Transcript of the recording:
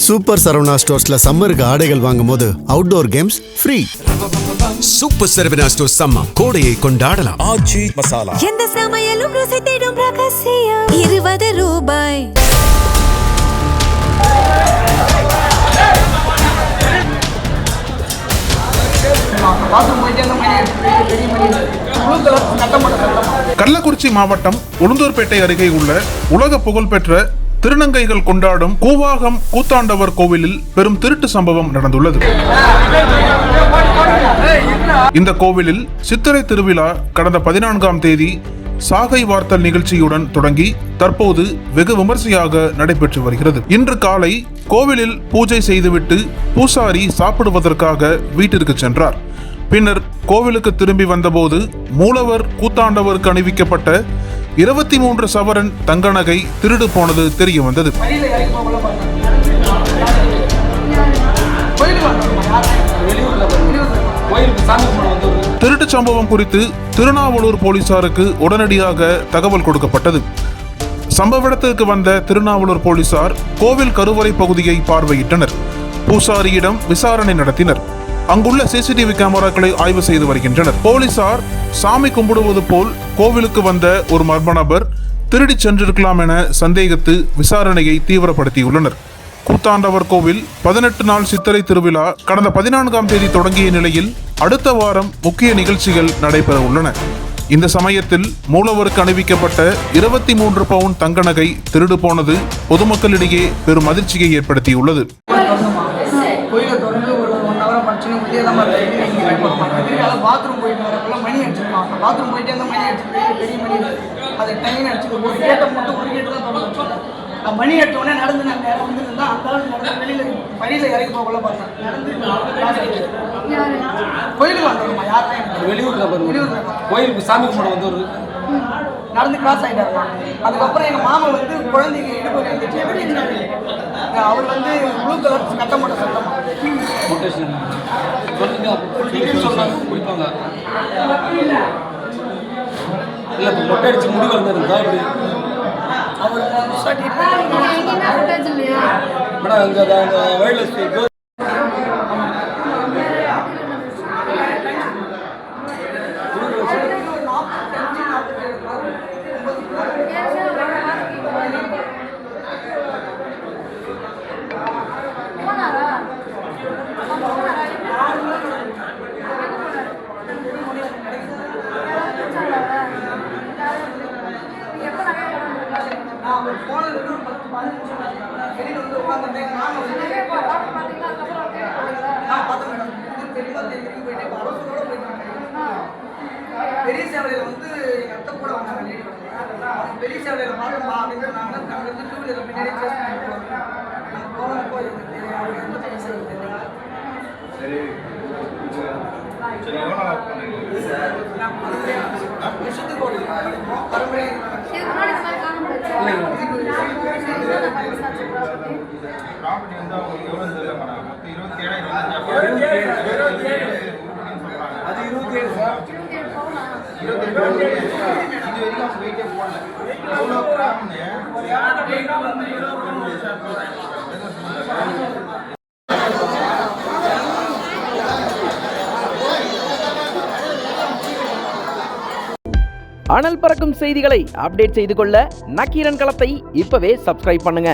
Super Saravana ஸ்டோர்ஸ்ல சம்மருக்கு ஆடைகள் வாங்கும்போது outdoor games free. Super Saravana stores summer கோடையை கொண்டாடலாம். ஆச்சி மசாலா எந்த சமையலும் ருசி தேடும் ரகசியம் 20 ரூபாய். கள்ளக்குறிச்சி மாவட்டம் உளுந்தூர்பேட்டை அருகே உள்ள உலக புகழ்பெற்ற திருநங்கைகள் கொண்டாடும் கூவாகம் கூத்தாண்டவர் கோவிலில் பெரும் திருட்டு சம்பவம் நடந்துள்ளது. இந்த கோவிலில் சித்திரை திருவிழா கடந்த 14ஆம் தேதி சாகை வார்த்தல் நிகழ்ச்சியுடன் தொடங்கி தற்போது வெகு விமர்சையாக நடைபெற்று வருகிறது. இன்று காலை கோவிலில் பூஜை செய்துவிட்டு பூசாரி சாப்பிடுவதற்காக வீட்டிற்கு சென்றார். பின்னர் கோவிலுக்கு திரும்பி வந்தபோது மூலவர் கூத்தாண்டவருக்கு அணிவிக்கப்பட்ட 23 சவரன் தங்க நகை திருடு போனது தெரிய வந்தது. திருட்டு சம்பவம் குறித்து திருநாவலூர் போலீசாருக்கு உடனடியாக தகவல் கொடுக்கப்பட்டது. சம்பவ இடத்திற்கு வந்த திருநாவலூர் போலீசார் கோவில் கருவறை பகுதியை பார்வையிட்டனர். பூசாரியிடம் விசாரணை நடத்தினர். அங்குள்ள சிசிடிவி கேமராக்களை ஆய்வு செய்து வருகின்றனர். போலீசார் சாமி கும்பிடுவது போல் கோவிலுக்கு வந்த ஒரு மர்ம நபர் திருடி சென்றிருக்கலாம் என சந்தேகித்து விசாரணையை தீவிரப்படுத்தியுள்ளனர். கூத்தாண்டவர் கோவில் 18 நாள் சித்திரை திருவிழா கடந்த 14ஆம் தேதி தொடங்கிய நிலையில் அடுத்த வாரம் முக்கிய நிகழ்ச்சிகள் நடைபெற உள்ளன. இந்த சமயத்தில் மூலவருக்கு அணிவிக்கப்பட்ட 23 பவுன் தங்க நகை திருடு போனது பொதுமக்களிடையே பெரும் அதிர்ச்சியை ஏற்படுத்தியுள்ளது. பாத்ரூம் போயிட்டு வரப்பெல்லாம் மணி அடிச்சிருக்கான். பாத்ரூம் போயிட்டு அந்த மணி அடிச்சுட்டு பெரிய மணி அது டைம் அடிச்சுட்டு ஒரு கேட்டை மட்டும் ஒரு கேட்டு தான் தொடங்க மணி அடிச்சோடனே நடந்து நான் நேரம் வந்து இருந்தால் அந்த நடந்து வெளியில் இறங்கி போகல பார்த்தேன். நடந்து கோயிலுக்கு வந்தோம்மா. யாருமே வெளியூர் கோயிலுக்கு சாமி கும்பிட வந்து ஒரு நடந்து கிராஸ் ஆகிட்டாங்க. அதுக்கப்புறம் எங்கள் மாமா வந்து குழந்தைங்க இடுப்பு இருந்துச்சு. அவர் வந்து ப்ளூ கலர் கட்ட மாட்டோம் சத்தம் குடிப்பாங்க. இல்லை இப்போ மொட்டை அடிச்சு முடி வந்திருந்தா இப்படி மேடம் அங்கே வைல்ட்லைஃப் வெளியில் வந்து உட்காந்து பெரிய சேவலையில் வந்து எங்கள் அத்தை கூட வந்தாங்க. பெரிய சேவலையில் பார்க்கணுமா அப்படின்னு சொன்னாங்க. நாங்கள் வந்து டூ வீலர் பின்னாடி சேஸ் பண்ணி போகிறப்போ எந்த பையன் வருஷத்துக்கு ஒரு பரம்பரை அது 27 சார். அனல் பறக்கும் செய்திகளை அப்டேட் செய்து கொள்ள நக்கீரன் களத்தை இப்பவே சப்ஸ்கிரைப் பண்ணுங்க.